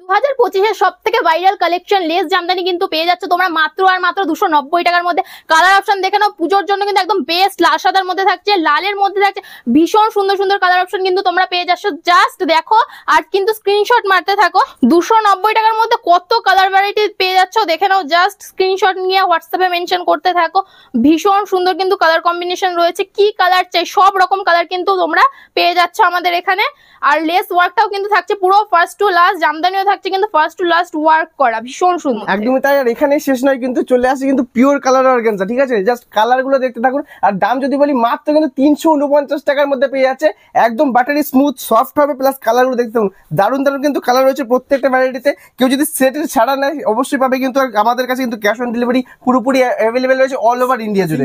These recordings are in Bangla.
2025-এর সব থেকে ভাইরাল কালেকশন লেস জামদানি কিন্তু পেয়ে যাচ্ছে তোমরা মাত্র আর মাত্র 290 টাকার মধ্যে। কালার অপশন দেখে নাও, পুজোর জন্য কিন্তু একদম বেস্ট। লাল সাদার মধ্যে থাকছে, লালের মধ্যে থাকছে, ভীষণ সুন্দর সুন্দর কালার অপশন কিন্তু তোমরা পেয়ে যাচ্ছ। জাস্ট দেখো আর কিন্তু স্ক্রিনশট মারতে থাকো। 290 টাকার মধ্যে কত কালার ভ্যারাইটি পেয়ে যাচ্ছ দেখে নাও। জাস্ট স্ক্রিনশট নিয়ে হোয়াটসঅ্যাপে মেনশন করতে থাকো। ভীষণ সুন্দর কিন্তু কালার কম্বিনেশন রয়েছে, কি কালার চাই সব রকম কালার কিন্তু তোমরা পেয়ে যাচ্ছ আমাদের এখানে। আর লেস ওয়ার্কটাও কিন্তু থাকছে পুরো ফার্স্ট টু লাস্ট, জামদানিও থাকছে কিন্তু ফার্স্ট টু লাস্ট ওয়ার্ক করা, ভীষণ সুন্দর একদমই তাই। আর এখানে শেষ নয়, কিন্তু চলে আসে কিন্তু পিওর কালার অর্গানজা, ঠিক আছে? জাস্ট কালার গুলো দেখতে থাকুন। আর দাম যদি বলি মাত্র কিন্তু 349 টাকার মধ্যে পেয়ে যাচ্ছে। একদম বাটারি স্মুথ সফট হবে, প্লাস কালার গুলো দেখতে থাকুন। দারুণ দারুণ কিন্তু কালার রয়েছে প্রত্যেকটা ভ্যারাইটিতে। কেউ যদি সেটের ছাড়া নেয় অবশ্যই পাবে, কিন্তু আমাদের কাছে কিন্তু ক্যাশ অন ডেলিভারি পুরোপুরি অ্যাভেলেবেল রয়েছে অল ওভার ইন্ডিয়া জুড়ে।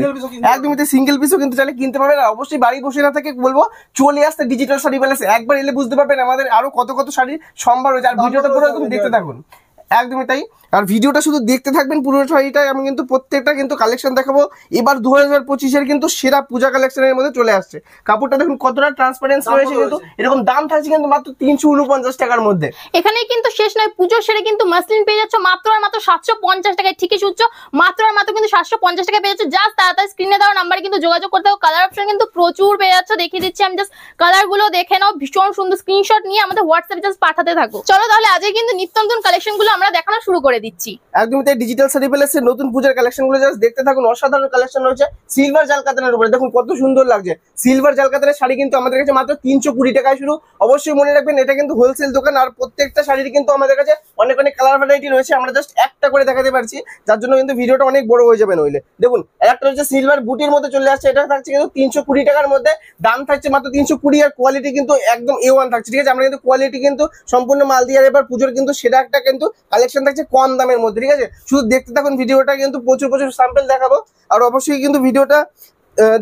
একদমই তাই, সিঙ্গেল পিসও কিন্তু চাইলে কিনতে পারবেন। আর অবশ্যই বাড়ি বসে না থাকে বলবো চলে আসতে ডিজিটাল শাড়ি প্যালেস, একবার এলে বুঝতে পারবেন আমাদের আরো কত কত শাড়ির সম্ভার রয়েছে। আর ভিডিওটা পুরো একদম দেখতে থাকুন। একদমই তাই, আর ভিডিওটা শুধু দেখতে থাকবেন পুরো শাড়িটাই। আমি কিন্তু প্রত্যেকটা কিন্তু কালেকশন দেখাবো। এবার 2025-এর কিন্তু সেরা পূজা কালেকশনের মধ্যে চলে আসছে। কাপড়টা দেখুন কতটা ট্রান্সপারেন্স রয়েছে, কিন্তু এরকম দাম থাকছে কিন্তু মাত্র 349 টাকার মধ্যে। এখানে কিন্তু শেষ নয়, পুজোর সেরে কিন্তু মাসলিন পেয়ে যাচ্ছ মাত্র আর মাত্র 750 টাকায়। ঠিকই শুনছো, মাত্র আর মাত্র কিন্তু 750 টাকায় পেয়ে যাচ্ছ। জাস্ট তাড়াতাড়ি স্ক্রিনে দেওয়া নাম্বারে কিন্তু যোগাযোগ করতে হবে। কালার অপশন কিন্তু প্রচুর পেয়ে যাচ্ছ, দেখিয়ে দিচ্ছি আমি। জাস্ট কালার গুলো দেখে নাও, ভীষণ সুন্দর। স্ক্রিনশট নিয়ে আমাদের হোয়াটসঅ্যাপে জাস্ট পাঠাতে থাকো। চলো তাহলে আজকে কিন্তু নিত্য নতুন কালেকশন গুলো আমরা দেখানো শুরু করে দিচ্ছি। একদমই তাই, ডিজিটাল শাড়ি প্যালেসের নতুন পূজার কালেকশন গুলো জাস্ট দেখতে থাকুন। অসাধারণ কালেকশন রয়েছে সিলভার জাল কাতানের উপরে, দেখুন কত সুন্দর লাগছে। সিলভার জাল কাতানের শাড়ি কিন্তু আমাদের কাছে মাত্র 320 টাকায় শুরু। অবশ্যই মনে রাখবেন এটা কিন্তু হোলসেল দোকান। আর প্রত্যেকটা শাড়ির কিন্তু আমাদের কাছে অনেক অনেক কালার ভ্যারাইটি রয়েছে। আমরা জাস্ট একটা করে দেখাতে পারছি, যার জন্য কিন্তু ভিডিওটা অনেক বড় হয়ে যাবে নইলে। দেখুন একটা হচ্ছে সিলভার বুটির মধ্যে চলে আসছে, এটা থাকছে কিন্তু 320 টাকার মধ্যে। দাম থাকছে মাত্র 320, আর কোয়ালিটি কিন্তু একদম A1 থাকছে, ঠিক আছে? আমরা কিন্তু কোয়ালিটি কিন্তু সম্পূর্ণ মাল দিয়ে। আর এবার পুজোর কিন্তু সেটা একটা কিন্তু কালেকশন থাকছে কম দামের মধ্যে, ঠিক আছে? শুধু দেখতে থাকুন ভিডিওটা, কিন্তু প্রচুর প্রচুর স্যাম্পল দেখাবো। আর অবশ্যই কিন্তু ভিডিওটা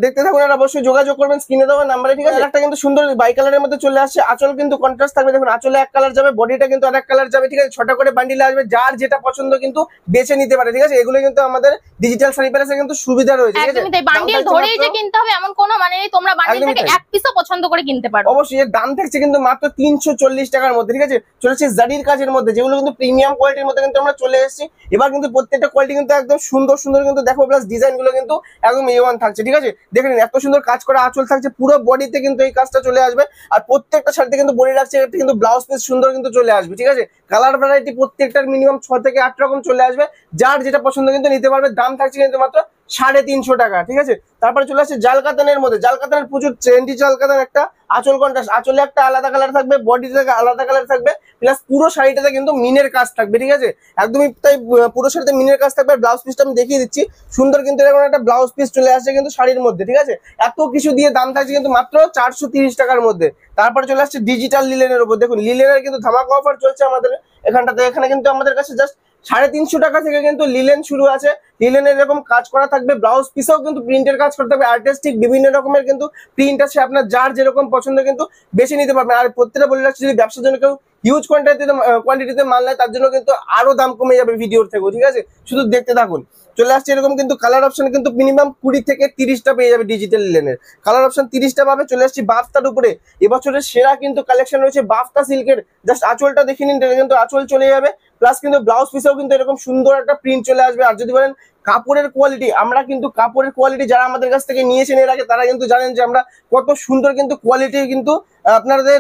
দেখতে থাকুন। আর অবশ্যই যোগাযোগ করবেন স্ক্রিনে দেওয়া নাম্বারে, ঠিক আছে? একটা কিন্তু সুন্দর বাই কালারের মধ্যে চলে আসছে। আঁচল কিন্তু কন্ট্রাস্ট থাকবে, দেখুন আঁচলে এক কালার যাবে, বডিটা কিন্তু আরেক কালার যাবে, ঠিক আছে? 6টা করে বান্ডিলে আসবে, যার যেটা পছন্দ কিন্তু বেছে নিতে পারে, ঠিক আছে? এগুলো কিন্তু আমাদের ডিজিটাল শাড়ি প্যালেসে কিন্তু সুবিধা রয়েছে, ঠিক আছে? একদমই তাই, বান্ডিল ধরেই যে কিনতে হবে এমন কোনো মানে নেই। তোমরা বান্ডিল থেকে এক পিসও পছন্দ করে কিনতে পারো। অবশ্যই এর দাম থাকছে কিন্তু মাত্র 340 টাকার মধ্যে, ঠিক আছে? চলেছে জারির কাজের মধ্যে, যেগুলো কিন্তু প্রিমিয়াম কোয়ালিটির মধ্যে কিন্তু আমরা চলে এসেছি। এবার কিন্তু প্রত্যেকটা কোয়ালিটি কিন্তু একদম সুন্দর সুন্দর কিন্তু দেখো, প্লাস ডিজাইন গুলো কিন্তু একদম A1 থাকছে, ঠিক আছে? দেখেন এত সুন্দর কাজ করা আঁচল থাকছে, পুরো বডিতে কিন্তু এই কাজটা চলে আসবে। আর প্রত্যেকটা শাড়িতে কিন্তু বডি রাখছে, এটা কিন্তু ব্লাউজ পিস সুন্দর কিন্তু চলে আসবে, ঠিক আছে? কালার ভ্যারাইটি প্রত্যেকটার মিনিমাম 6 থেকে 8 রকম চলে আসবে, যার যেটা পছন্দ কিন্তু নিতে পারবে। দাম থাকছে কিন্তু মাত্র 350 টাকা, ঠিক আছে? তারপরে চলে আসছে জাল কাতানের মধ্যে। জাল কাতানের প্রচুর ট্রেন্ডি জাল কাতান, একটা আঁচল কন্ট্রাস্ট, আঁচলে একটা আলাদা কালার থাকবে, বডিতে আলাদা কালার থাকবে, প্লাস পুরো শাড়িটাতে কিন্তু মিনের কাজ থাকবে, ঠিক আছে? একদমই তাই, পুরো শাড়িতে মিনের কাজ থাকবে। ব্লাউজ পিসটা আমি দেখিয়ে দিচ্ছি, সুন্দর কিন্তু এরকম একটা ব্লাউজ পিস চলে আসছে কিন্তু শাড়ির মধ্যে, ঠিক আছে? এত কিছু দিয়ে দাম থাকছে কিন্তু মাত্র 430 টাকার মধ্যে। তারপরে চলে আসছে ডিজিটাল লিলেনের উপর, দেখুন লিলেনের কিন্তু ধামাকা অফার চলছে আমাদের এখানটাতে। এখানে কিন্তু আমাদের কাছে জাস্ট 350 টাকা থেকে কিন্তু লিলেন শুরু আছে। লিলেনের এরকম কাজ করা থাকবে, ব্লাউজ পিসেও কিন্তু প্রিন্টের কাজ করতে হবে, আর্টিস্টিক বিভিন্ন রকমের কিন্তু প্রিন্ট আছে। আপনার যার যেরকম পছন্দ কিন্তু বেছে নিতে পারবেন। আর প্রত্যেকটা বলে রাখছি, যদি ব্যবসার জন্য কেউ হিউজ কোয়ান্টিটিতে মাল নেয়, তার জন্য কিন্তু আরো দাম কমে যাবে ভিডিওর থেকে, ঠিক আছে? শুধু দেখতে থাকুন। চলে আসছে এরকম কিন্তু কালার অপশন কিন্তু মিনিমাম 20 থেকে 30টা পেয়ে যাবে ডিজিটাল লিলেনের কালার অপশন, 30টা পাবে। চলে আসছি বাফতার উপরে, এবছরের সেরা কিন্তু কালেকশন রয়েছে বাফতা সিল্কের। জাস্ট আঁচলটা দেখে নিন, কিন্তু আঁচল চলে যাবে, প্লাস কিন্তু ব্লাউজ পিসেও কিন্তু এরকম সুন্দর একটা প্রিন্ট চলে আসবে। আর যদি বলেন কাপড়ের কোয়ালিটি, আমরা কিন্তু কাপড়ের কোয়ালিটি যারা আমাদের কাছ থেকে নিয়েছেন এর আগে, তারা কিন্তু জানেন যে আমরা কত সুন্দর কিন্তু কোয়ালিটি কিন্তু আপনাদের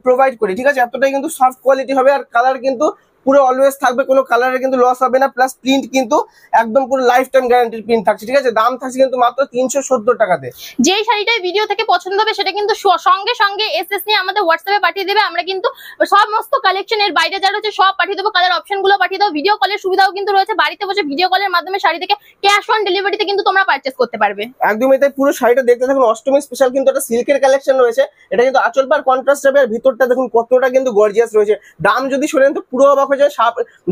প্রোভাইড করি, ঠিক আছে? এতটাই কিন্তু সফট কোয়ালিটি হবে। আর কালার কিন্তু পুরো অলওয়েজ থাকবে, কোনো কালারে কিন্তু লস হবে না, প্লাস প্রিন্ট কিন্তু একদম পুরো লাইফ টাইম গ্যারান্টির প্রিন্ট থাকছে, ঠিক আছে? দাম থাকছে কিন্তু মাত্র 370 টাকাতে। যেই শাড়িটাই ভিডিও থেকে পছন্দ হবে সেটা কিন্তু সঙ্গে সঙ্গে এসএস নিয়ে আমাদের হোয়াটসঅ্যাপে পাঠিয়ে দেবে। আমরা কিন্তু সমস্ত কালেকশনের বাইরে যা রয়েছে সব পাঠিয়ে দেবো, কালার অপশন গুলো পাঠিয়ে দেবো। ভিডিও কলের সুবিধাও কিন্তু রয়েছে, বাড়িতে বসে ভিডিও কলের মাধ্যমে শাড়ি থেকে ক্যাশ অন ডেলিভারিতে কিন্তু তোমরা পারচেজ করতে পারবে। একদমই তাই, পুরো শাড়িটা দেখতে থাকুন। অষ্টমী স্পেশাল কিন্তু একটা সিল্কের কালেকশন রয়েছে, এটা কিন্তু আঁচল পার কন্ট্রাস্ট হবে। আর ভিতরটা দেখুন কতটা কিন্তু গর্জিয়াস রয়েছে। দাম যদি শোনেন তো পুরো অবাক হয়ে যায়।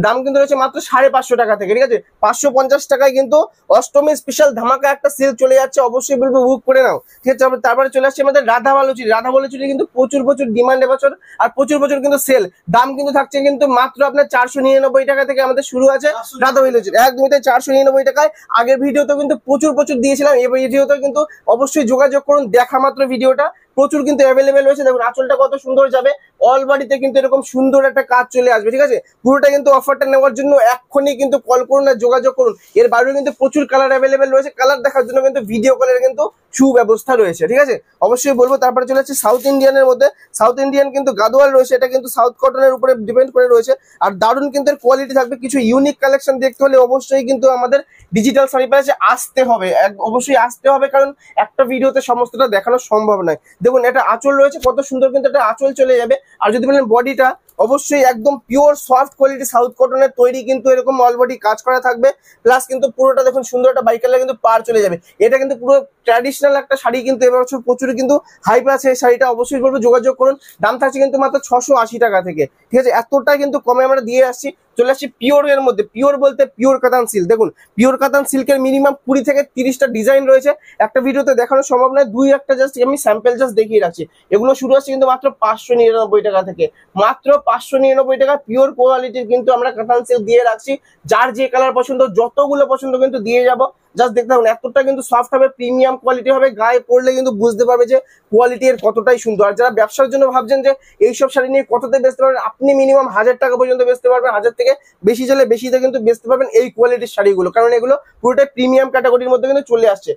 দাম কিন্তু রয়েছে মাত্র 550 টাকা থেকে, ঠিক আছে? 550 টাকায় কিন্তু অষ্টমী স্পেশাল ধামাকা একটা সেল চলে যাচ্ছে। অবশ্যই বলবো বুক করে নাও, ঠিক আছে? তারপরে চলে আসছে আমাদের রাধা বালুচুরি। রাধা বালুচুরি কিন্তু প্রচুর প্রচুর ডিমান্ড এবছর, আর প্রচুর প্রচুর কিন্তু সেল। দাম কিন্তু থাকছে কিন্তু মাত্র আপনার 499 টাকা থেকে আমাদের শুরু আছে রাধা বালুচুরি। একদমই তাই, 499 টাকায়। আগের ভিডিওতে কিন্তু প্রচুর প্রচুর দিয়েছিলাম, এই ভিডিওতে কিন্তু অবশ্যই যোগাযোগ করুন। দেখা মাত্র ভিডিওটা প্রচুর কিন্তু অ্যাভেলেবেল রয়েছে। দেখুন আঁচলটা কত সুন্দর যাবে, অল বডিতে কিন্তু এরকম সুন্দর একটা কাজ চলে আসবে, ঠিক আছে। পুরোটা কিন্তু অফারটা নেওয়ার জন্য এক্ষুনি কিন্তু কল করুন আর যোগাযোগ করুন। এর বাইরেও কিন্তু প্রচুর কালার অ্যাভেলেবেল রয়েছে, কালার দেখার জন্য কিন্তু ভিডিও কলের কিন্তু সুব্যবস্থা রয়েছে, ঠিক আছে। অবশ্যই বলবো। তারপরে চলে যাচ্ছে সাউথ ইন্ডিয়ানের মধ্যে। সাউথ ইন্ডিয়ান কিন্তু গাদোয়াল রয়েছে, এটা কিন্তু সাউথ কটনের উপরে ডিপেন্ড করে রয়েছে। আর দারুণ কিন্তু এর কোয়ালিটি থাকবে। কিছু ইউনিক কালেকশন দেখতে হলে অবশ্যই কিন্তু আমাদের ডিজিটাল শাড়ি প্যালেসে আসতে হবে, অবশ্যই আসতে হবে, কারণ একটা ভিডিওতে সমস্তটা দেখানো সম্ভব নয়। দেখুন এটা আঁচল রয়েছে, কত সুন্দর কিন্তু একটা আঁচল চলে যাবে। আর যদি বলেন বডিটা, অবশ্যই একদম পিওর সফট কোয়ালিটি সাউথ কটনের তৈরি, কিন্তু এরকম অল বডি কাজ করা থাকবে। প্লাস কিন্তু পুরোটা দেখুন সুন্দর একটা বাইকালে কিন্তু পার চলে যাবে। এটা কিন্তু পুরো ট্র্যাডিশনাল একটা শাড়ি, কিন্তু এবার বছর প্রচুর কিন্তু হাইপ আছে এই শাড়িটা। অবশ্যই বলবো যোগাযোগ করুন। দাম থাকছে কিন্তু মাত্র 680 টাকা থেকে, ঠিক আছে। এতটা কিন্তু কমে আমরা দিয়ে আসছি। চলে আসছি পিওর এর মধ্যে। পিওর বলতে পিওর কাতান সিল্ক। দেখুন পিওর কাতান সিল্কের মিনিমাম 20 থেকে 30টা ডিজাইন রয়েছে। একটা ভিডিওতে দেখানো সম্ভব নয়, দুই একটা জাস্ট আমি স্যাম্পল জাস্ট দেখিয়ে রাখছি। এগুলো শুরু হচ্ছে কিন্তু মাত্র 599 টাকা থেকে, মাত্র 599 টাকা পিওর কোয়ালিটির কিন্তু আমরা কাতান সিল্ক দিয়ে রাখছি। যার যে কালার পছন্দ, যতগুলো পছন্দ কিন্তু দিয়ে যাব। জাস্ট দেখতে পাবেন এতটা কিন্তু সফট হবে, প্রিমিয়াম কোয়ালিটি হবে, গায়ে পড়লে কিন্তু বুঝতে পারবে যে কোয়ালিটি এর কতটাই সুন্দর। আর যারা ব্যবসার জন্য ভাবছেন যে এইসব শাড়ি নিয়ে কততে বেচতে পারবেন, আপনি মিনিমাম 1000 টাকা পর্যন্ত বেচতে পারবেন, 1000 থেকে বেশি চলে বেশিতে কিন্তু বেচতে পারবেন এই কোয়ালিটির শাড়িগুলো, কারণ এগুলো পুরোটাই প্রিমিয়াম ক্যাটাগরির মধ্যে কিন্তু চলে আসছে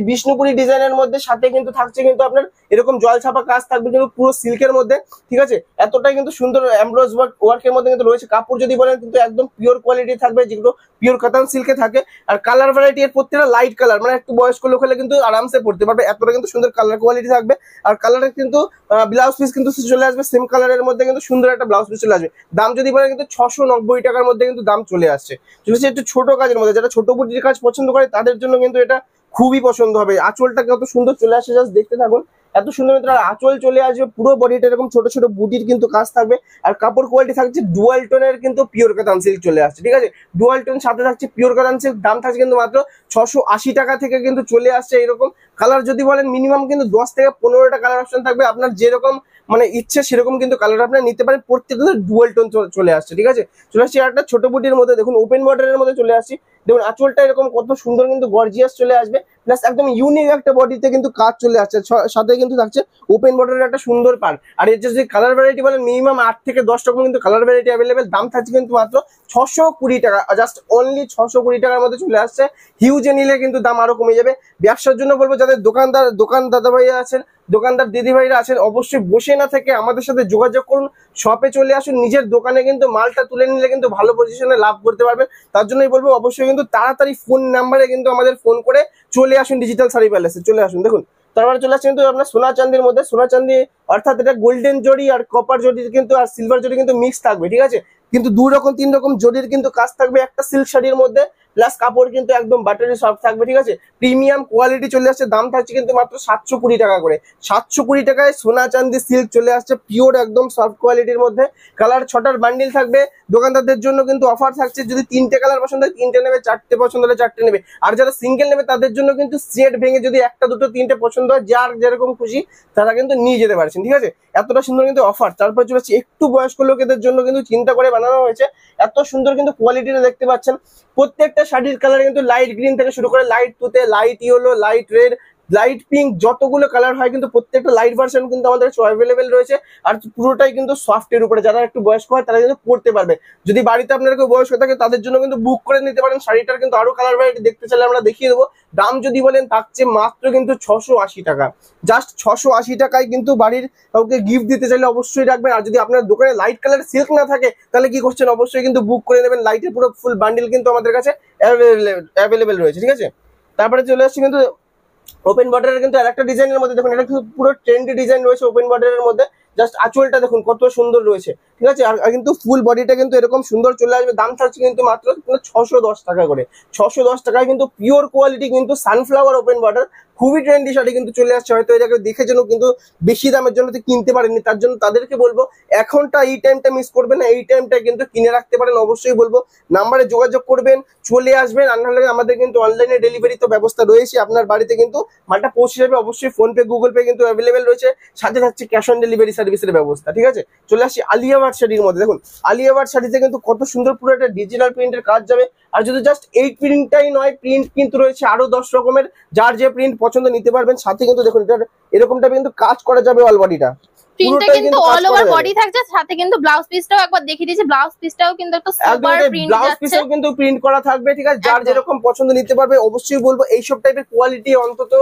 বিষ্ণুপুরি ডিজাইনের মধ্যে। সাথে কিন্তু থাকছে কিন্তু আপনার এরকম জল ছাপা কাজ থাকবে কিন্তু পুরো সিল্কের মধ্যে, ঠিক আছে। এতটাই কিন্তু সুন্দর এমব্রয়েডারি ওয়ার্কের মধ্যে কিন্তু রয়েছে। কাপড় যদি বলেন কিন্তু একদম পিওর কোয়ালিটি থাকবে, যেগুলো পিওর কাতান সিল্কে থাকে। আর কালার ভ্যারাইটি এর প্রত্যেকটা লাইট কালার, মানে একটু বয়স্ক লোক হলে কিন্তু আরামসে পড়তে পারবে, এতটা কিন্তু সুন্দর কালার কোয়ালিটি থাকবে। আর কালারের কিন্তু ব্লাউজ পিস কিন্তু চলে আসবে সেম কালারের মধ্যে, কিন্তু সুন্দর একটা ব্লাউজ পিস চলে আসবে। দাম যদি বলেন কিন্তু 690 টাকার মধ্যে কিন্তু দাম চলে আসছে। চলেছে একটু ছোট কাজের মধ্যে, যারা ছোট বুটির কাজ পছন্দ করে তাদের জন্য কিন্তু এটা খুবই পছন্দ হবে। আঁচলটা কত সুন্দর চলে আসে, জাস্ট দেখতে থাকুন। এত সুন্দর আঁচল চলে আসবে, পুরো বডিটা এরকম ছোট ছোট বুটির কিন্তু কাজ থাকবে। আর কাপড় কোয়ালিটি থাকছে ডুয়াল টোনের কিন্তু পিওর কাতান সিল্ক চলে আসছে, ঠিক আছে। ডুয়াল টোন সাথে থাকছে পিওর কাতান সিল্ক। দাম থাকছে কিন্তু মাত্র 680 টাকা থেকে কিন্তু চলে আসছে এরকম। কালার যদি বলেন মিনিমাম কিন্তু 10 থেকে 15টা কালার অপশন থাকবে, আপনার যেরকম মানে ইচ্ছে সেরকম কিন্তু কালার আপনি নিতে পারেন। প্রত্যেকটা ডুয়াল টোন চলে আসছে, ঠিক আছে। চলে আসছে একটা ছোট বুটির মধ্যে, দেখুন ওপেন বর্ডারের মধ্যে চলে আসছি। দেখুন আঁচলটা এরকম কত সুন্দর কিন্তু গর্জিয়াস চলে আসবে, প্লাস একদম ইউনিক একটা বডিতে কিন্তু কাজ চলে আসছে। সাথে কিন্তু থাকছে ওপেন বর্ডারের একটা সুন্দর পার। আর এর যদি কালার ভ্যারাইটি বলেন মিনিমাম 8 থেকে 10 রকম কিন্তু কালার ভ্যারাইটি অ্যাভেলেবেল। দাম থাকছে কিন্তু মাত্র 620 টাকা, জাস্ট অনলি 620 টাকার মধ্যে চলে আসছে। হিউজে নিলে কিন্তু দাম আরো কমে যাবে। ব্যবসার জন্য বলবো, যাদের দোকান দাদা ভাইয়া আছেন, দোকানদার দিদি ভাইরা আছেন, অবশ্যই বসে না থেকে আমাদের সাথে যোগাযোগ করুন, শপে চলে আসুন। নিজের দোকানে কিন্তু মালটা তুলে নিলে কিন্তু ভালো পজিশনে লাভ করতে পারবেন। তার জন্যই বলবো অবশ্যই কিন্তু তাড়াতাড়ি ফোন নাম্বারে কিন্তু আমাদের ফোন করে চলে আসুন ডিজিটাল শাড়ি প্যালেসে, চলে আসুন। দেখুন তারপরে চলে আসছে কিন্তু আপনার সোনা চান্দির মধ্যে। সোনা চান্দি অর্থাৎ এটা গোল্ডেন জড়ি আর কপার জড়ি কিন্তু আর সিলভার জড়ি কিন্তু মিক্স থাকবে, ঠিক আছে। কিন্তু 2 রকম 3 রকম জড়ির কিন্তু কাজ থাকবে একটা সিল্ক শাড়ির মধ্যে। প্লাস কাপড় কিন্তু একদম বাটারি সফট থাকবে, ঠিক আছে। প্রিমিয়াম কোয়ালিটি চলে আসছে। দাম থাকছে কিন্তু মাত্র 720 টাকা করে। 720 টাকায় সোনা চান্দি সিল্ক চলে আসছে পিওর একদম সফট কোয়ালিটির মধ্যে। কালার 6টার বান্ডিল থাকবে। দোকানদারদের জন্য কিন্তু অফার থাকছে, যদি 3টে কালার পছন্দ হয় 3টে নেবে, 4টে পছন্দ হলে 4টে নেবে। আর যারা সিঙ্গেল নেবে তাদের জন্য কিন্তু সেট ভেঙে যদি 1টা 2টো 3টে পছন্দ হয়, যার যেরকম খুশি তারা কিন্তু নিয়ে যেতে পারছেন, ঠিক আছে। এতটা সুন্দর কিন্তু অফার। তারপর চলে আসছে একটু বয়স্ক লোকেদের জন্য কিন্তু চিন্তা করে বানানো হয়েছে। এত সুন্দর কিন্তু কোয়ালিটিটা দেখতে পাচ্ছেন। প্রত্যেকটা শাড়ির কালার কিন্তু লাইট গ্রিন থেকে শুরু করে লাইট তুতে, light yellow, light red, light pink, যতগুলো কালার হয় কিন্তু প্রত্যেকটা লাইট ভার্সন কিন্তু আমাদের অ্যাভেলেবেল রয়েছে। আর পুরোটাই কিন্তু সফটের উপরে, যারা একটু বয়স্ক হয় তারা কিন্তু পড়তে পারবে। যদি বাড়িতে আপনার কেউ বয়স্ক থাকে তাদের জন্য কিন্তু বুক করে নিতে পারেন। শাড়িটার কিন্তু আরো কালার ভ্যারাইটি দেখতে চাইলে আমরা দেখিয়ে দেবো। দাম যদি বলেন থাকছে মাত্র কিন্তু 680 টাকা, জাস্ট 680 টাকায় কিন্তু বাড়ির কাউকে গিফট দিতে চাইলে অবশ্যই রাখবেন। আর যদি আপনার দোকানে লাইট কালার সিল্ক না থাকে তাহলে কি করছেন, অবশ্যই কিন্তু বুক করে নেবেন। লাইটের পুরো ফুল বান্ডিল কিন্তু আমাদের কাছে অ্যাভেলেবেল রয়েছে, ঠিক আছে। তারপরে চলে আসছে কিন্তু ওপেন বর্ডারের কিন্তু আরেকটা ডিজাইনের মধ্যে। দেখুন এটা কিন্তু পুরো ট্রেন্ডি ডিজাইন রয়েছে ওপেন বর্ডারের মধ্যে। জাস্ট আঁচলটা দেখুন কত সুন্দর রয়েছে, ঠিক আছে। আর কিন্তু ফুল বডিটা কিন্তু এরকম সুন্দর চলে আসবে। দাম থাকছে কিন্তু মাত্র 610 টাকা করে। 610 টাকায় কিন্তু পিওর কোয়ালিটি কিন্তু সানফ্লাওয়ার ওপেন বর্ডার খুবই ট্রেন্ডি শাড়ি কিন্তু চলে আসছে। হয়তো এটাকে দেখে যেন কিন্তু বেশি দামের জন্য কিনতে পারেননি, তার জন্য তাদেরকে বলবো এখনটা এই টাইমটা মিস করবেন না, এই টাইমটা কিন্তু কিনে রাখতে পারেন। অবশ্যই বলবো নাম্বারে যোগাযোগ করবেন, চলে আসবেন। আর নাহলে আমাদের কিন্তু অনলাইনে ডেলিভারি তো ব্যবস্থা রয়েছে, আপনার বাড়িতে কিন্তু মালটা পৌঁছে যাবে। অবশ্যই ফোনপে গুগল পে কিন্তু অ্যাভেলেবেল রয়েছে, সাথে থাকছে ক্যাশ অন ডেলিভারি সার্ভিসের ব্যবস্থা, ঠিক আছে। চলে আসছি আলিয়া ভাট শাড়ির মধ্যে। দেখুন আলিয়া ভাট শাড়িতে কিন্তু কত সুন্দর পুরো একটা ডিজিটাল প্রিন্টের কাজ যাবে। আর যদি জাস্ট এই প্রিন্টটাই নয়, প্রিন্ট কিন্তু রয়েছে আরো 10 রকমের, যার যে প্রিন্ট পছন্দ নিতে পারবেন। সাথে কিন্তু দেখুন এটা এরকমটা কিন্তু কাজ করা যাবে অল বডিটা, প্রিন্টটা কিন্তু অল ওভার বডি থাকছে, সাথে কিন্তু ব্লাউজ পিসটাও একবার দেখিয়ে দিয়েছি, ব্লাউজ পিসটাও কিন্তু একটা সুপার প্রিন্ট ব্লাউজ যাচ্ছে, পিসেও কিন্তু প্রিন্ট করা থাকবে, ঠিক আছে। যার যেরকম পছন্দ নিতে পারবে। অবশ্যই বলবো এইসব টাইপের কোয়ালিটি অন্তত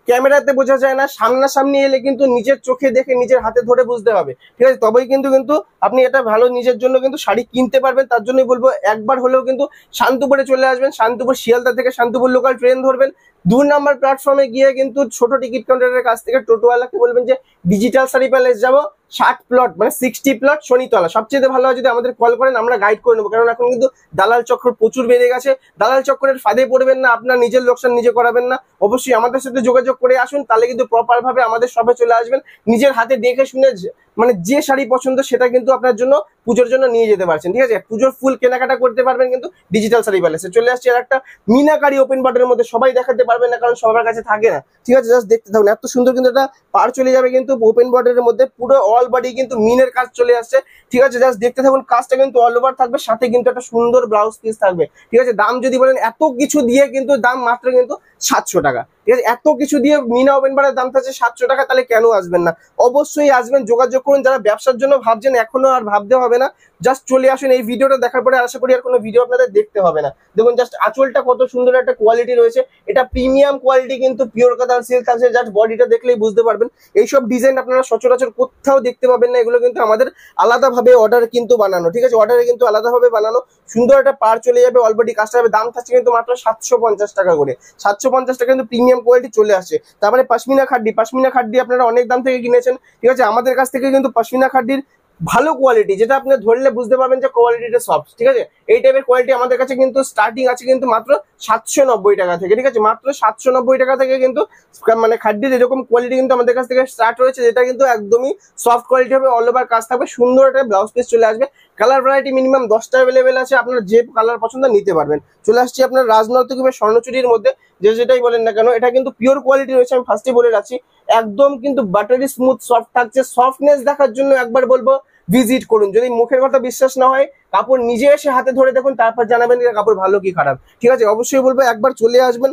ক্যামেরাতে বোঝা যায় না, সামনাসামনি এলে কিন্তু নিজের চোখে দেখে নিজের হাতে ধরে বুঝতে হবে, ঠিক আছে। তবেই কিন্তু আপনি এটা ভালো নিজের জন্য কিন্তু শাড়ি কিনতে পারবেন। তার জন্যই বলবো একবার হলেও কিন্তু শান্তিপুরে চলে আসবেন। শান্তিপুর শিয়ালদা থেকে শান্তিপুর লোকাল ট্রেন ধরবেন, 2 নম্বর প্ল্যাটফর্মে গিয়ে কিন্তু ছোট টিকিট কাউন্টারের কাছ থেকে টোটোওয়ালাকে বলবেন যে ডিজিটাল শাড়ি প্যালেস যাবো, 60 প্লট মানে 60 প্লট শনিতলা। সবচেয়ে ভালো হয় যদি আমাদের কল করেন, আমরা গাইড করে নেবো। কারণ এখন কিন্তু দালাল চক্র প্রচুর বেড়ে গেছে, দালাল চক্রের ফাঁদে পড়বেন না, আপনার নিজের লোকসান নিজে করাবেন না। অবশ্যই আমাদের সাথে যোগাযোগ করে আসুন, তাহলে কিন্তু প্রপার ভাবে আমাদের শপে চলে আসবেন। নিজের হাতে দেখে শুনে মানে যে শাড়ি পছন্দ সেটা কিন্তু আপনার জন্য পুজোর জন্য নিয়ে যেতে পারছেন, ঠিক আছে। পুজোর ফুল কেনাকাটা করতে পারবেন কিন্তু ডিজিটাল শাড়ি প্যালেসে। চলে আসছে আর একটা মিনাকারি ওপেন বাটের মধ্যে, সবাই দেখাতে পারবে না কারণ সবার কাছে থাকে না, ঠিক আছে। জাস্ট দেখতে থাকুন, এত সুন্দর কিন্তু একটা পার চলে যাবে কিন্তু ওপেন বর্ডারের মধ্যে, পুরো অল বডি কিন্তু মিনের কাজ চলে আসছে, ঠিক আছে। জাস্ট দেখতে থাকুন, কাজটা কিন্তু অল ওভার থাকবে, সাথে কিন্তু একটা সুন্দর ব্লাউজ পিস থাকবে, ঠিক আছে। দাম যদি বলেন এত কিছু দিয়ে কিন্তু দাম মাত্র কিন্তু 700 টাকা, ঠিক আছে। এত কিছু দিয়ে মিনা ওপেন বারের দাম থাকছে 700 টাকা, তাহলে কেন আসবেন না? অবশ্যই আসবেন, যোগাযোগ করুন। যারা ব্যবসার জন্য ভাবছেন এখনো আর ভাবতে হবে না, জাস্ট চলে আসুন। এই ভিডিওটা দেখার পরে আশা করি আর কোনো ভিডিও আপনাদের দেখতে হবে না। দেখুন জাস্ট আঁচলটা কত সুন্দর একটা কোয়ালিটি রয়েছে, এটা প্রিমিয়াম কোয়ালিটি কিন্তু পিওর কাতান সিল্ক আছে। জাস্ট বডিটা দেখলেই বুঝতে পারবেন, এইসব ডিজাইন আপনারা সচরাচর কোথাও দেখতে পাবেন না। এগুলো কিন্তু আমাদের আলাদাভাবে অর্ডার কিন্তু বানানো, ঠিক আছে। অর্ডারে কিন্তু আলাদাভাবে বানানো, সুন্দর একটা পার চলে যাবে, অলরেডি কাজটা হবে। দাম থাকছে কিন্তু মাত্র 750 টাকা করে, 750 টাকা কিন্তু প্রিমিয়াম কোয়ালিটি চলে আসছে। তারপরে পশমিনা খাড্ডি আপনারা অনেক দাম থেকে কিনেছেন, ঠিক আছে। আমাদের কাছ থেকে কিন্তু পশমিনা খাড্ডির ভালো কোয়ালিটি, যেটা আপনি ধরলে বুঝতে পারবেন যে কোয়ালিটিটা সফট, ঠিক আছে। এই টাইপের কোয়ালিটি আমাদের কাছে কিন্তু স্টার্টিং আছে কিন্তু মাত্র 790 টাকা থেকে, ঠিক আছে। মাত্র 790 টাকা থেকে কিন্তু মানে খাড্ডির এরকম কোয়ালিটি কিন্তু আমাদের কাছ থেকে স্টার্ট রয়েছে, যেটা কিন্তু একদমই সফট কোয়ালিটি হবে, অল ওভার কাজ থাকবে, সুন্দর একটা ব্লাউজ পিস চলে আসবে। কালার ভ্যারাইটি মিনিমাম 10টা অ্যাভেলেবেল আছে, আপনারা যে কালার পছন্দ নিতে পারবেন। চলে আসছি আপনার রাজনৈতিক স্বর্ণচুরির মধ্যে, যেটাই বলেন না কেন এটা কিন্তু পিওর কোয়ালিটি রয়েছে। আমি ফার্স্টে বলে রাখছি, একদম কিন্তু বাটারি স্মুথ সফট থাকছে। সফটনেস দেখার জন্য একবার বলবো ভিজিট করুন। যদি মুখের কথা বিশ্বাস না হয়, কাপড় নিজে এসে হাতে ধরে দেখুন, তারপর জানাবেন কাপড় ভালো কি খারাপ, ঠিক আছে। অবশ্যই বলবো একবার চলে আসবেন।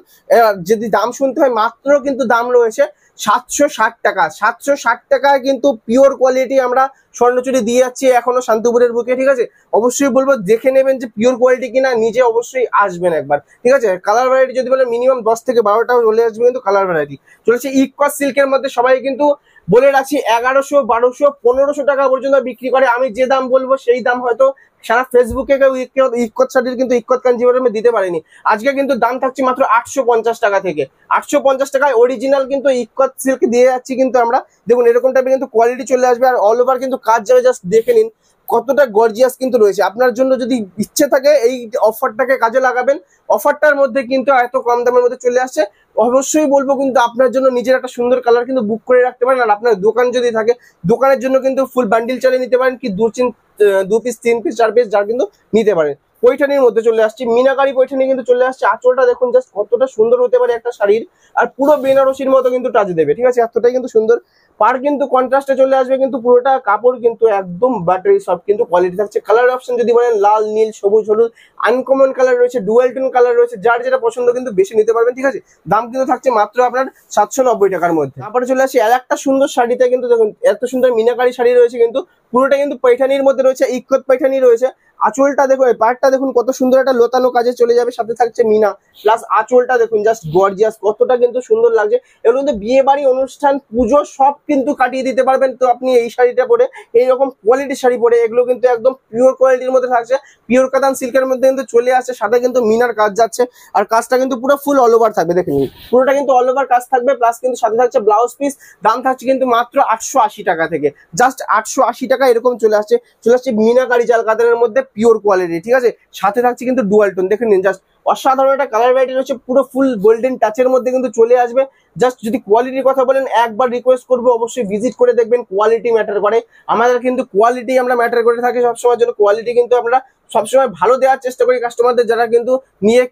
যদি দাম শুনতে হয়, মাত্র কিন্তু দাম রয়েছে 760 টাকা। 760 টাকায় কিন্তু পিওর কোয়ালিটি আমরা স্বর্ণচুরি দিয়ে যাচ্ছি এখনো শান্তিপুরের বুকে, ঠিক আছে। অবশ্যই বলবো দেখে নেবেন যে পিওর কোয়ালিটি কিনা, নিজে অবশ্যই আসবেন একবার, ঠিক আছে। কালার ভ্যারাইটি যদি বলেন মিনিমাম 10 থেকে 12টাও চলে আসবে কিন্তু কালার ভ্যারাইটি চলেছে। ইকোয়াস সিল্কের মধ্যে সবাই কিন্তু বলে রাখছি 1100, 1200, 1500 টাকা পর্যন্ত বিক্রি করে। আমি যে দাম বলবো সেই দাম হয়তো সারা ফেসবুকে কেউ ইকোয়াস শাড়ির কিন্তু ইকোয়াস কাঞ্জিভারমে দিতে পারেনি। আজকে কিন্তু দাম থাকছে মাত্র 850 টাকা থেকে। 850 টাকায় অরিজিনাল কিন্তু ইকোয়াস সিল্ক দিয়ে যাচ্ছি কিন্তু আমরা। দেখুন এরকম টাইপের কিন্তু কোয়ালিটি চলে আসবে, আর অল ওভার কিন্তু কাজ যাবে। জাস্ট দেখে নিন কতটা গর্জিয়াস কিন্তু রয়েছে। আপনার জন্য যদি ইচ্ছে থাকে এই অফারটাকে কাজে লাগাবেন। অফারটার মধ্যে কিন্তু এত কম দামের মধ্যে চলে আসছে। অবশ্যই বলবো কিন্তু আপনার জন্য নিজের একটা সুন্দর কালার কিন্তু বুক করে রাখতে পারেন। আর আপনার দোকান যদি থাকে, দোকানের জন্য কিন্তু ফুল বান্ডিল চালিয়ে নিতে পারেন, কি 2 পিস 3 পিস 4 পিস যার কিন্তু নিতে পারেন। পৈঠানির মধ্যে চলে আসছি, মিনাকারি পৈঠানি কিন্তু চলে আসছে। আঁচলটা দেখুন জাস্ট কতটা সুন্দর হতে পারে একটা শাড়ির, আর পুরো বেনারসির মতো কিন্তু টাচ দেবে, ঠিক আছে। এতটাই কিন্তু সুন্দর। পার কিন্তু কন্ট্রাস্টে চলে আসবে, কিন্তু পুরোটা কাপড় কিন্তু একদম বাটারি সফট কিন্তু কোয়ালিটি থাকছে। কালার অপশন যদি বলেন লাল, নীল, সবুজ, হলুদ, আনকমন কালার রয়েছে, ডুয়াল টোন কালার রয়েছে, যার যেটা পছন্দ কিন্তু বেশি নিতে পারবেন, ঠিক আছে। দাম কিন্তু থাকছে মাত্র আপনার 790 টাকার মধ্যে। তারপরে চলে আসি আর একটা সুন্দর শাড়িতে, কিন্তু দেখুন এত সুন্দর মিনাকারি শাড়ি রয়েছে, কিন্তু পুরোটা কিন্তু পৈঠানির মধ্যে রয়েছে, ইক্কত পৈঠানি রয়েছে। আঁচলটা দেখুন, পাড়টা দেখুন কত সুন্দর একটা লতানো কাজে চলে যাবে, সাথে থাকছে মিনা, প্লাস আঁচলটা দেখুন জাস্ট গর্জিয়াস, কতটা কিন্তু সুন্দর লাগছে। এগুলো কিন্তু বিয়ে বাড়ি, অনুষ্ঠান, পুজো সব কিন্তু কাটিয়ে দিতে পারবেন। তো আপনি এই শাড়িটা পরে, এইরকম কোয়ালিটির শাড়ি পরে, এগুলো কিন্তু একদম পিওর কোয়ালিটির মধ্যে থাকছে, পিওর কাতান সিল্কের মধ্যে কিন্তু চলে আসছে। সাথে কিন্তু মিনার কাজ যাচ্ছে, আর কাজটা কিন্তু পুরো ফুল অল ওভার থাকবে। দেখে নিন পুরোটা কিন্তু অল ওভার কাজ থাকবে, প্লাস কিন্তু সাথে থাকছে ব্লাউজ পিস। দাম থাকছে কিন্তু মাত্র 880 টাকা থেকে, জাস্ট 880 টাকা এরকম চলে আসছে মিনাকারি জাল কাতানের মধ্যে পিওর কোয়ালিটি, ঠিক আছে। সাথে থাকছে কিন্তু ডুয়াল টোন, দেখে নিন জাস্ট অসাধারণ একটা কালার ভ্যারাইটি রয়েছে, পুরো ফুল গোল্ডেন টাচের মধ্যে কিন্তু চলে আসবে। জাস্ট যদি কোয়ালিটির কথা বলেন, একবার রিকোয়েস্ট করবো অবশ্যই ভিজিট করে দেখবেন, কোয়ালিটি ম্যাটার করে। আমাদের কিন্তু কোয়ালিটি আমরা ম্যাটার করে থাকি সবসময়, জন্য কোয়ালিটি কিন্তু আমরা সবসময় ভালো দেওয়ার চেষ্টা করি কাস্টমারদের। যারা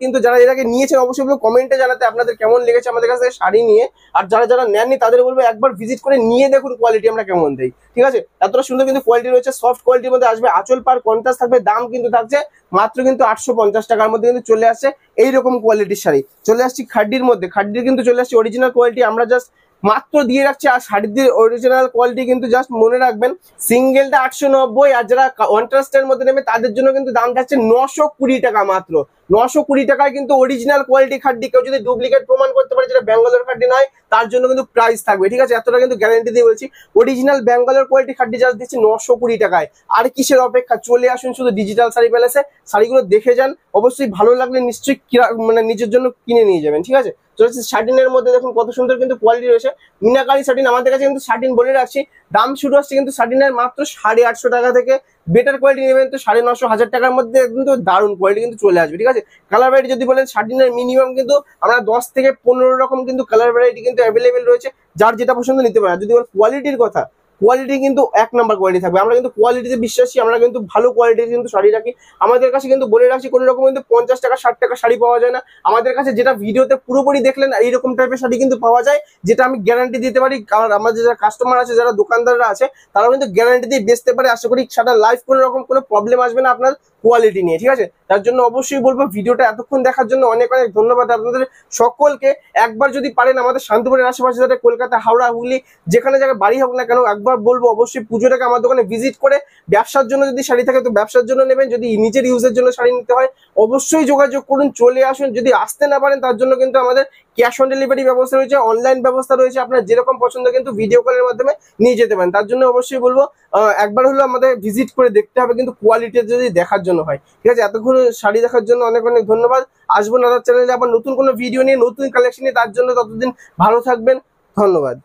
কিন্তু যারা এর আগে নিয়েছেন, অবশ্যই বলবো কমেন্টে জানাতে আপনাদের কেমন লেগেছে আমাদের কাছে শাড়ি নিয়ে। আর যারা নেননি তাদের বলবো একবার ভিজিট করে নিয়ে দেখুন কোয়ালিটি আমরা কেমন দেই, ঠিক আছে। এতটা সুন্দর কিন্তু কোয়ালিটি রয়েছে, সফট কোয়ালিটির মধ্যে আসবে। আঁচল পার কন্ট্রাস্ট থাকবে, দাম কিন্তু থাকছে মাত্র কিন্তু 850 টাকার মধ্যে কিন্তু চলে আসছে এইরকম কোয়ালিটির শাড়ি। চলে আসছি খাড্ডির মধ্যে, খাড্ডির কিন্তু চলে আসছে অরিজিনাল কোয়ালিটি। আমরা জাস্ট মাত্র দিয়ে রাখছি। আর শাড়ির অরিজিনাল কোয়ালিটি কিন্তু জাস্ট মনে রাখবেন, সিঙ্গেলটা 890, আর যারা কন্ট্রাস্টের মধ্যে নেবে তাদের জন্য কিন্তু দাম থাকছে 920 টাকা মাত্র। 920 টাকায় কিন্তু অরিজিনাল কোয়ালিটি খাড্ডি, কেউ যদি ডুপ্লিকেট প্রমাণ করতে পারে যেটা ব্যাঙ্গালোর খাড্ডি নয় তার জন্য কিন্তু প্রাইস থাকবে, ঠিক আছে? এতটা কিন্তু গ্যারান্টি দিয়ে বলছি, অরিজিনাল ব্যাঙ্গালোর কোয়ালিটি খাড্ডি জাস্ট দিচ্ছি 920 টাকায়। আর কিসের অপেক্ষা, চলে আসুন শুধু ডিজিটাল শাড়ি প্যালেসে, শাড়িগুলো দেখে যান, অবশ্যই ভালো লাগলে নিশ্চয়ই মানে নিজের জন্য কিনে নিয়ে যাবেন, ঠিক আছে? চলেছে শাটিনের মধ্যে, দেখুন কত সুন্দর কিন্তু কোয়ালিটি রয়েছে, মিনাকারি শাটিন। আমাদের কাছে কিন্তু শাটিন বলে রাখছি, দাম শুরু হচ্ছে কিন্তু শাটিনের মাত্র 850 টাকা থেকে। বেটার কোয়ালিটি নেবেন তো 950 1000 টাকার মধ্যে কিন্তু দারুণ কোয়ালিটি কিন্তু চলে আসবে, ঠিক আছে? কালার ভ্যারাইটি যদি বলেন, শাটিনের মিনিমাম কিন্তু আমরা 10 থেকে 15 রকম কিন্তু কালার ভ্যারাইটি কিন্তু অ্যাভেলেবেল রয়েছে, যার যেটা পছন্দ নিতে পারে। যদি বলেন কোয়ালিটির কথা, কোয়ালিটি কিন্তু 1 নাম্বার কোয়ালিটি থাকবে। আমরা কিন্তু কোয়ালিটিতে বিশ্বাসী, আমরা কিন্তু ভালো কোয়ালিটির কিন্তু শাড়ি রাখি। আমাদের কাছে কিন্তু বলে রাখছি, কোনো রকম কিন্তু 50 টাকা 60 টাকা শাড়ি পাওয়া যায় না আমাদের কাছে। যেটা ভিডিওতে পুরোপুরি দেখলেন এইরকম টাইপের শাড়ি কিন্তু পাওয়া যায়, যেটা আমি গ্যারান্টি দিতে পারি। কারণ আমাদের যারা কাস্টমার আছে, যারা দোকানদাররা আছে, তারাও কিন্তু গ্যারান্টি দিয়ে বেচতে পারে। আশা করি সারা লাইফ কোনো রকম কোনো প্রবলেম আসবে না আপনার কোয়ালিটি নিয়ে, ঠিক আছে? তার জন্য অবশ্যই বলবো, ভিডিওটা এতক্ষণ দেখার জন্য অনেক অনেক ধন্যবাদ আপনাদের সকলকে। একবার যদি পারেন আমাদের শান্তিপুরের আশেপাশে, যাতে কলকাতা, হাওড়া, হুগলি, যেখানে জায়গায় বাড়ি হোক না কেন, একবার বলবো অবশ্যই পুজোটাকে আমার দোকানে ভিজিট করে, ব্যবসার জন্য যদি শাড়ি থাকে তো ব্যবসার জন্য নেবেন, যদি নিজের ইউজের জন্য শাড়ি নিতে হয় অবশ্যই যোগাযোগ করুন, চলে আসুন। যদি আসতে না পারেন তার জন্য কিন্তু আমাদের ক্যাশ অন ডেলিভারি ব্যবস্থা রয়েছে, অনলাইন ব্যবস্থা রয়েছে, আপনার যেরকম পছন্দ কিন্তু ভিডিও কলের মাধ্যমে নিয়ে যেতে পারেন। তার জন্য অবশ্যই বলবো একবার হলো আমাদের ভিজিট করে দেখতে হবে, কিন্তু কোয়ালিটি যদি দেখার জন্য হয়, ঠিক আছে? এতক্ষণ শাড়ি দেখার জন্য অনেক অনেক ধন্যবাদ। আসবো নাদার চ্যানেলে আবার নতুন কোনো ভিডিও নিয়ে, নতুন কালেকশন নিয়ে, তার জন্য ততদিন ভালো থাকবেন, ধন্যবাদ।